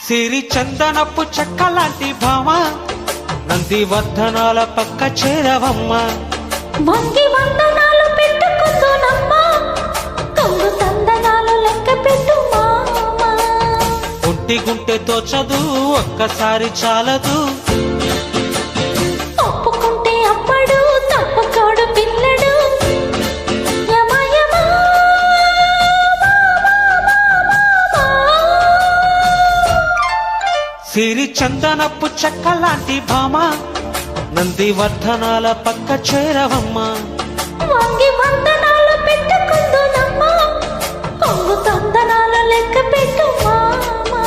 సిరి చందనపు చెక్కలాంటి భామ నందివర్ధనాల పక్క చేరవమ్మ. వంగి వందనాలు పెట్టుకుందునమ్మా, కొంగు తందనాలు లెక్క పెట్టు మామా. ఒంటి గుంటె తోచదు ఒక్కసారి చాలదు, ఒప్పుకుంటే అప్పడు తప్పుకోడు పిల్లడు. యమా యమా సిరి చందనపు చెక్కలాంటి భామ నందివర్ధనాల పక్క చేరవమ్మ. వంగి వందనాలు పెట్టుకుందునమ్మా, కొంగు తందనాలు లెక్క పెట్టు మామా.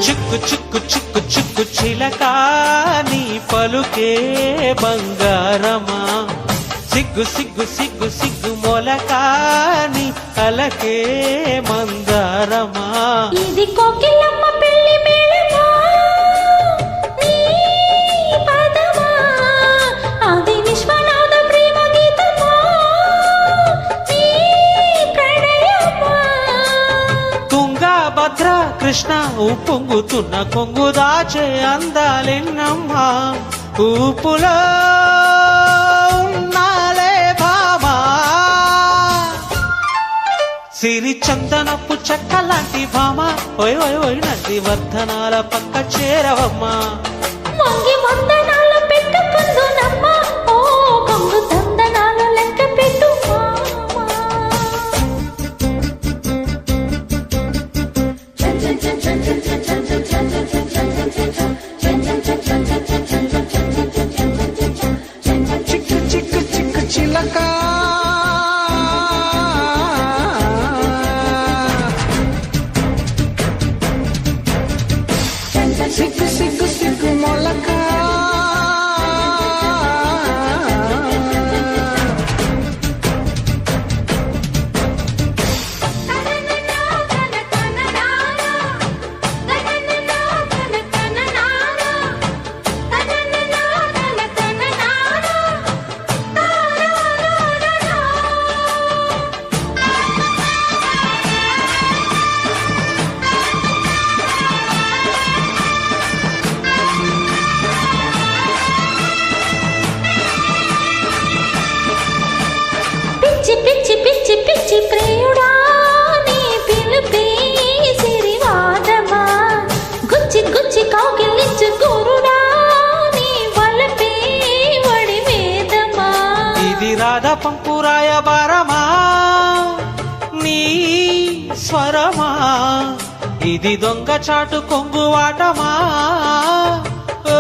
చిక్కు చిక్కు చిక్కు చిక్కు చిలక నీ పలుకే బంగారమా, సిగ్గు సిగ్గు సిగ్గు సిగ్గు మొలక నీ అలకే మందారమా. ఇది కోకిలమ్మ పెళ్లి మేళమా, నీ పదమా, అది విశ్వనాథ ప్రేమ గీతమా, నీ ప్రణయమా. తుంగభద్ర కృష్ణ ఉప్పొంగుతున్న కొంగు దాచే అందాలెన్నమ్మా, ఊపులో ఉన్నాలే భామా. సిరి చందనపు చెక్కలాంటి భామ ఓయ్ ఓయ్ ఓయ్ నందివర్ధనాల పక్క చేరవమ్మా. వంగి వందనాలు పెట్టుకుందునమ్మా, ఓ కొంగు తందనాలు లెక్క పెట్టు మామా. చిక్కు చిక్కు చిక్కు చిలక సిగ్గు సిగ్గు సిగ్గు మొలక. పిచ్చి పిచ్చి పిచ్చి పిచ్చి ప్రియుడా, నీ పిలుపే సిరివాదమా, గుచ్చి గుచ్చి కౌగిలించు గురుడా, నీ వలపే వడి వేదమా. ఇది రాధ పంపురాయ బారమా, నీ స్వరమా, ఇది దొంగ చాటు కొంగు వాటమా, ఓ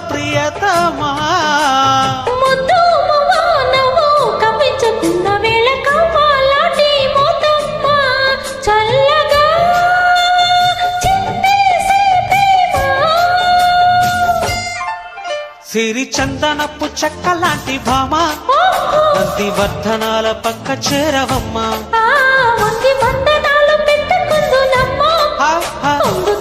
ప్రియతమా. ముద్దు మువ్వ నవ్వు కవ్వించుకున్న వేళ కవ్వాలాటి మోతమ్మ, చల్లగా చిందేసే ప్రేమ. సిరి చందనపు చెక్కలాంటి భామ నందివర్ధనాల పక్క చేరవమ్మా. వంగి వందనాలు పెట్టుకుందునమ్మా, హా, హా. కొంగు